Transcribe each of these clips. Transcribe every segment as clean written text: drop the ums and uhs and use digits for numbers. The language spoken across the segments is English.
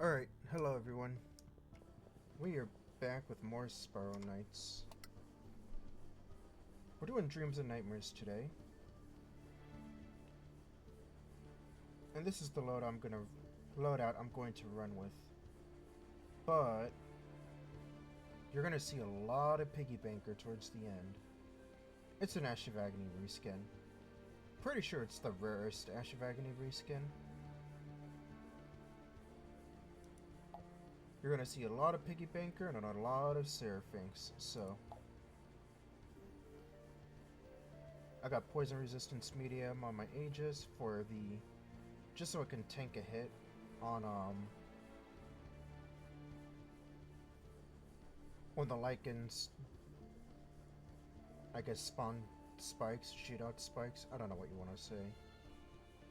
Alright, hello everyone. We are back with more Sparrow Nights. We're doing Dreams and Nightmares today. And this is the loadout I'm going to run with. But you're gonna see a lot of Piggy Banker towards the end. It's an Ash of Agni reskin. Pretty sure it's the rarest Ash of Agni reskin. You're gonna see a lot of Piggy Banker and a lot of Seraphynx, so I got poison resistance medium on my Aegis for the just so I can tank a hit on when the lichens I guess spawn spikes, shoot out spikes, I don't know what you want to say.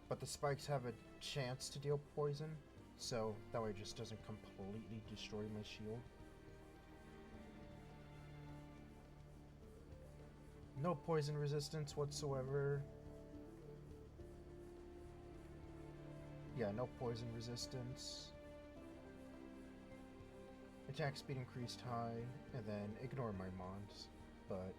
But the spikes have a chance to deal poison, so that way it just doesn't completely destroy my shield. No poison resistance whatsoever. Yeah, no poison resistance. Attack speed increased high, and then ignore my mons, but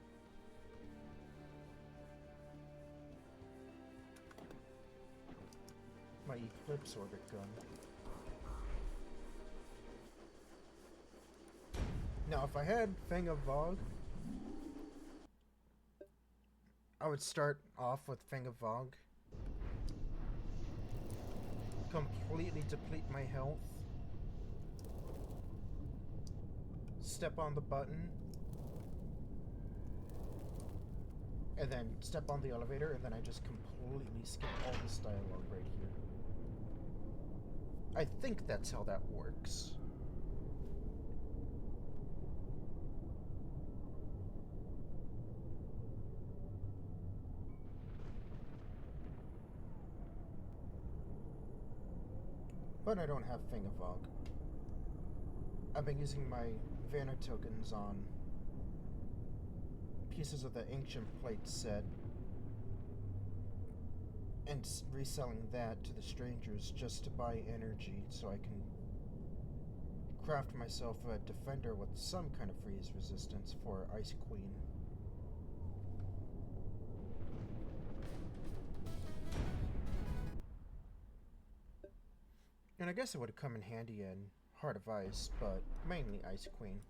my Eclipse Orbit gun. Now, if I had Fang of Vogue, I would start off with Fang of Vogue. Completely deplete my health. Step on the button. And then step on the elevator, and then I just completely skip all this dialogue right here. I think that's how that works. But I don't have Fang of Vogue. I've been using my Vanna tokens on pieces of the Ancient Plate set and reselling that to the strangers just to buy energy so I can craft myself a defender with some kind of freeze resistance for Ice Queen. And I guess it would come in handy in Heart of Ice, but mainly Ice Queen.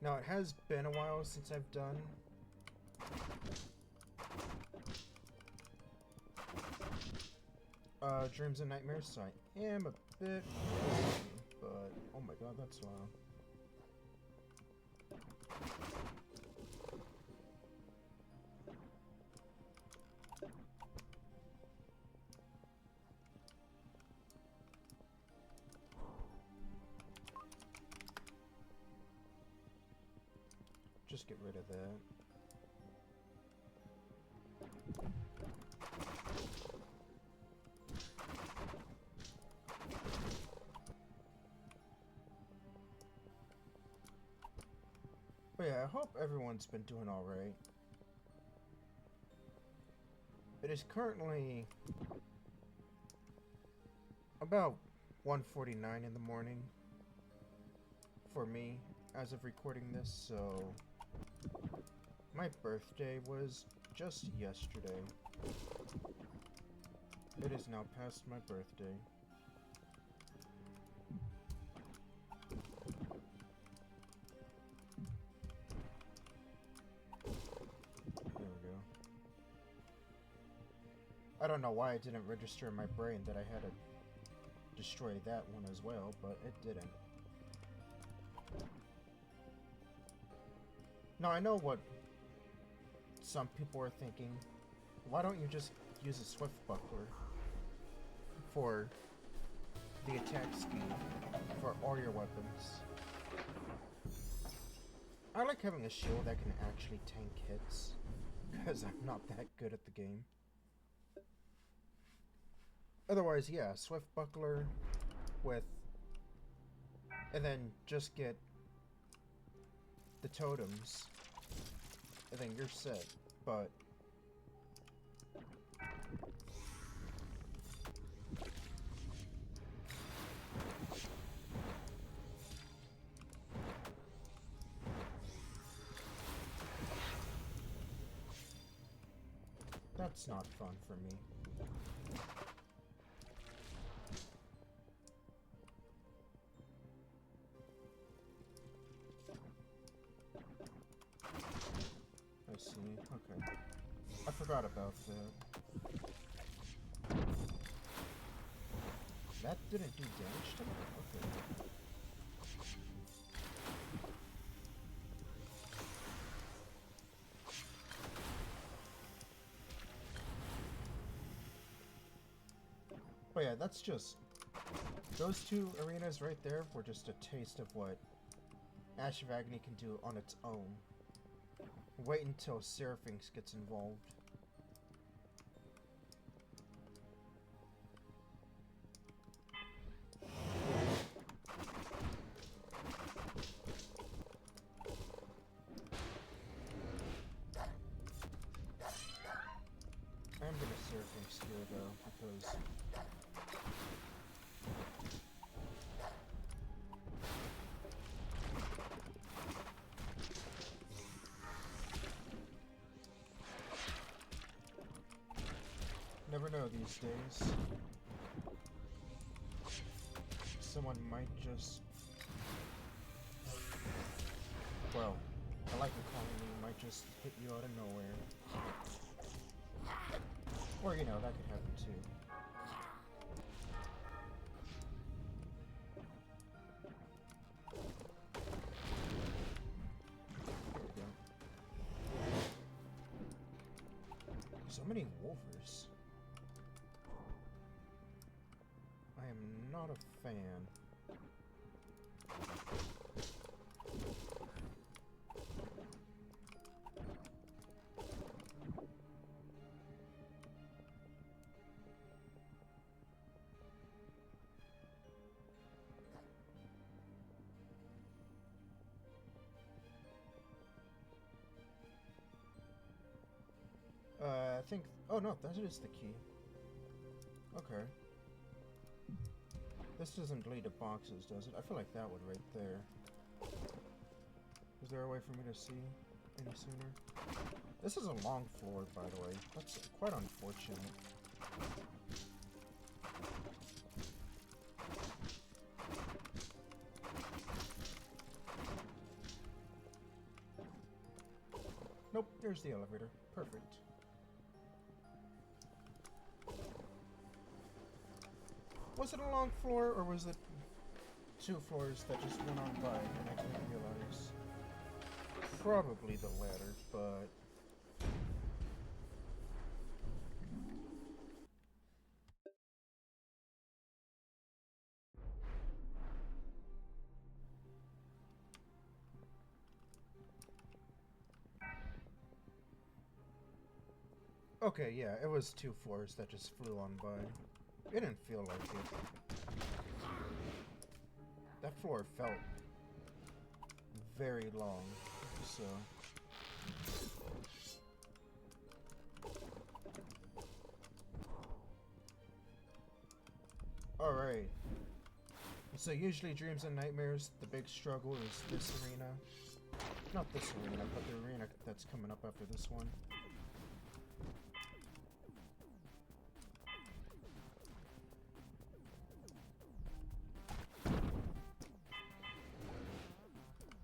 Now, it has been a while since I've done Dreams and Nightmares, so I am a bit rusty, but oh my god, that's loud. Just get rid of that. But yeah, I hope everyone's been doing alright. It is currently about 1:49 in the morning for me as of recording this, so my birthday was just yesterday. It is now past my birthday. There we go. I don't know why it didn't register in my brain that I had to destroy that one as well, but it didn't. Now, I know what some people are thinking. Why don't you just use a Swift Buckler for the attack speed for all your weapons? I like having a shield that can actually tank hits, because I'm not that good at the game. Otherwise, yeah, Swift Buckler with... And then just get the totems. And then you're set. But... that's not fun for me. I see. Okay. I forgot about that. That didn't do damage to me? Okay. But yeah, that's just... those two arenas right there were just a taste of what Ash of Agni can do on its own. Wait until Seraphynx gets involved. I'm gonna Seraphynx here though, because... never know these days. Someone might just... well, I like the colony, might just hit you out of nowhere. Or, you know, that could happen too. There we go. So many wolvers. I am not a fan. I think... oh no, that is the key. Okay. This doesn't lead to boxes, does it? I feel like that would right there. Is there a way for me to see any sooner? This is a long floor, by the way. That's quite unfortunate. Nope, there's the elevator. Perfect. Was it a long floor, or was it 2 floors that just went on by and I didn't realize? Probably the latter, but... okay, yeah, it was 2 floors that just flew on by. It didn't feel like it. That floor felt very long, so... alright. So usually Dreams and Nightmares, the big struggle is this arena. Not this arena, but the arena that's coming up after this one.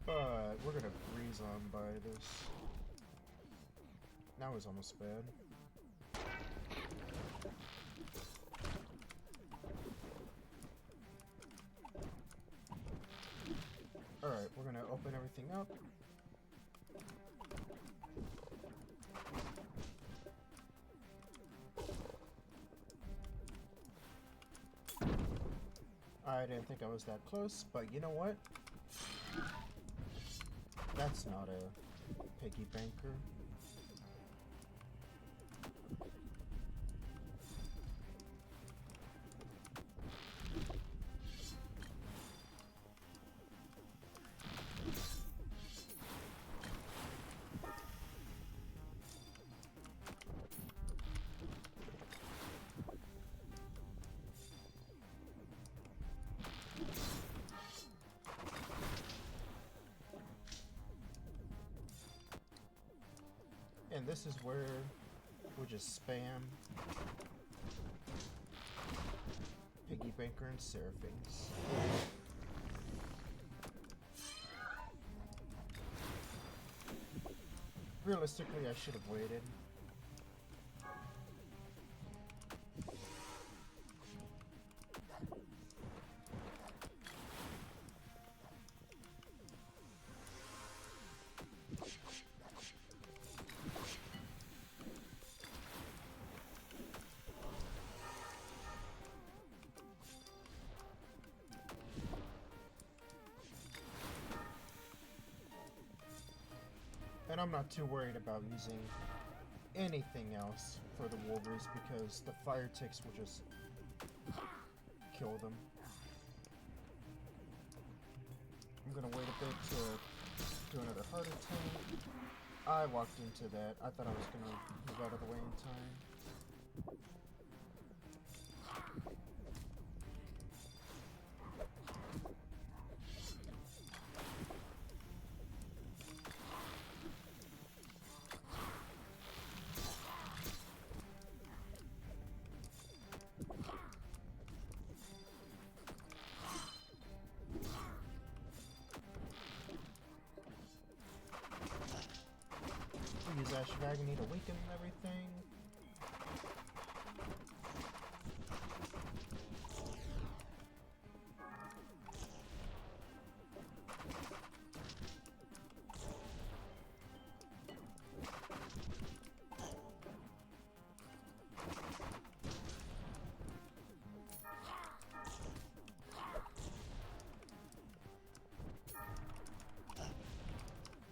But we're gonna breeze on by this. That was almost bad. Alright, we're gonna open everything up. I didn't think I was that close, but you know what? That's not a piggy banker. And this is where we'll just spam Piggy Banker and Seraphynx. Realistically, I should have waited. And I'm not too worried about using anything else for the Wolvers because the fire ticks will just kill them. I'm gonna wait a bit to do another heart attack. I walked into that. I thought I was gonna move out of the way in time. Use Ash of Agni to weaken everything.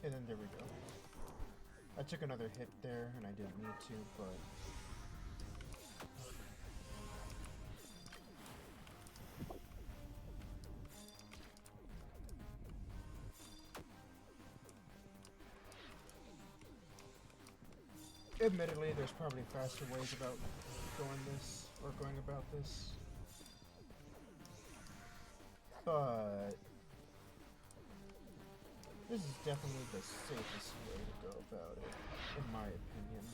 And then there we go. I took another hit there, and I didn't need to, but... Admittedly, there's probably faster ways about going about this. But... this is definitely the safest way to go about it, in my opinion.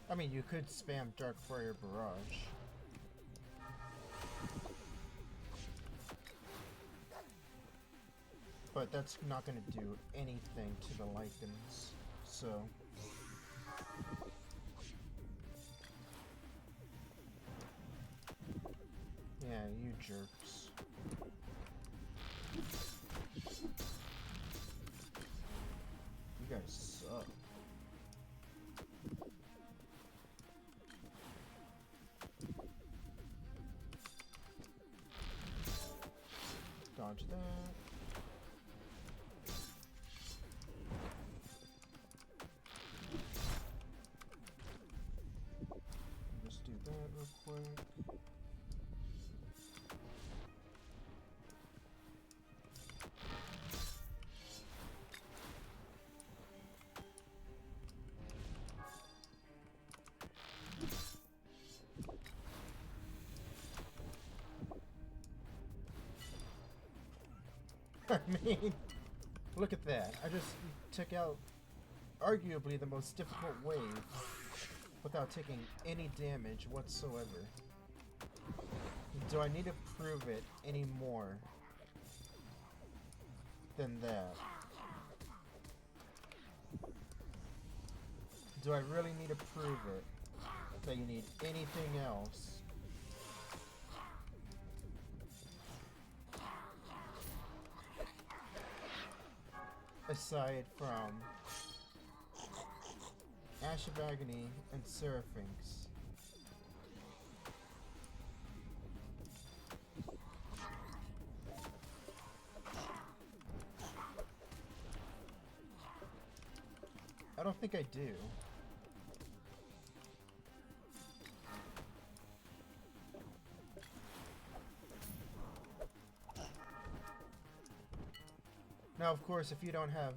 I mean, you could spam Darkbriar Barrage. But that's not going to do anything to the Lycans, so... yeah, you jerks. You guys suck. Dodge that. Just do that real quick. I mean, look at that. I just took out arguably the most difficult wave without taking any damage whatsoever. Do I need to prove it any more than that? Do I really need to prove it that you need anything else aside from Ash of Agni and Seraphynx? I don't think I do. Now, of course, if you don't have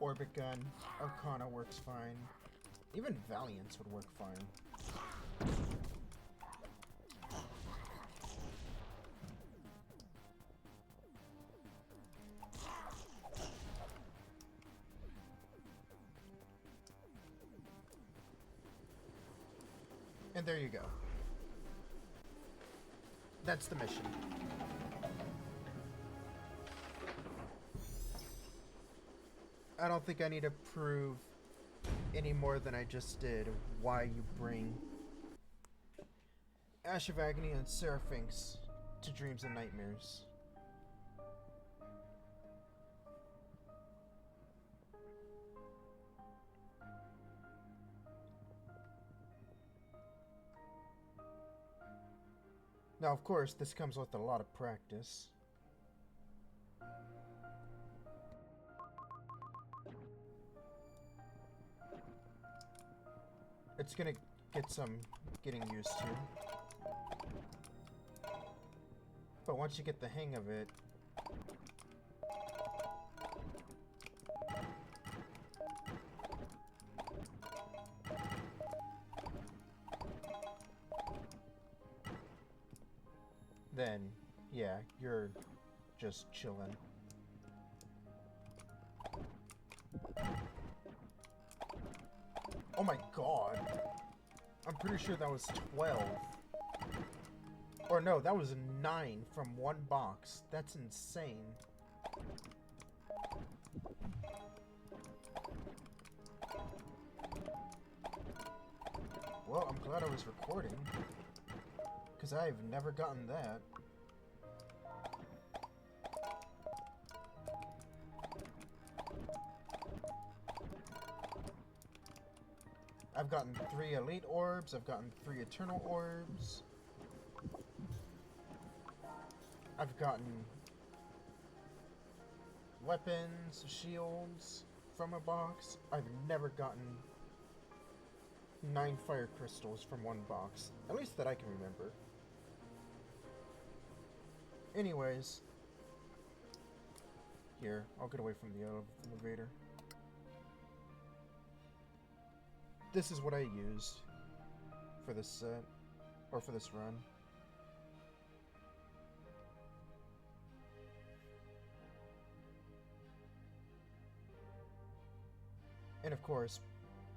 Orbit Gun, Arcana works fine. Even Valiance would work fine. And there you go. That's the mission. I don't think I need to prove any more than I just did why you bring Ash of Agni and Seraphynx to dreams and nightmares. Now, of course, this comes with a lot of practice. It's gonna get some getting used to. But once you get the hang of it, then, yeah, you're just chilling. Oh my god. I'm pretty sure that was 12. Or no, that was 9 from one box. That's insane. Well, I'm glad I was recording, because I've never gotten that. I've gotten 3 elite orbs, I've gotten 3 eternal orbs. I've gotten weapons, shields from a box. I've never gotten 9 fire crystals from one box. At least that I can remember. Anyways. Here, I'll get away from the elevator. This is what I used for this set, or for this run. And of course,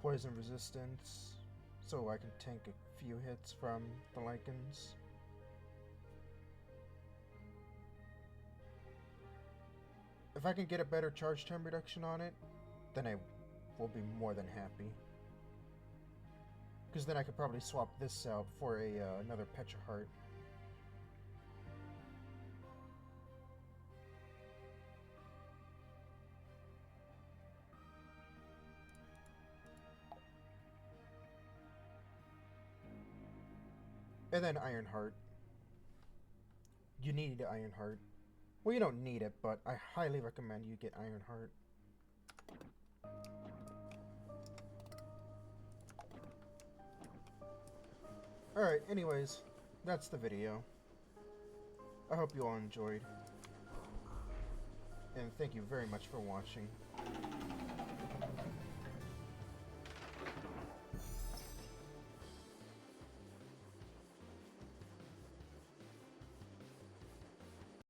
poison resistance, so I can tank a few hits from the lichens. If I can get a better charge time reduction on it, then I will be more than happy. Because then I could probably swap this out for another Petra Heart. And then Iron Heart. You need Iron Heart. Well, you don't need it, but I highly recommend you get Iron Heart. Alright, anyways, that's the video. I hope you all enjoyed. And thank you very much for watching.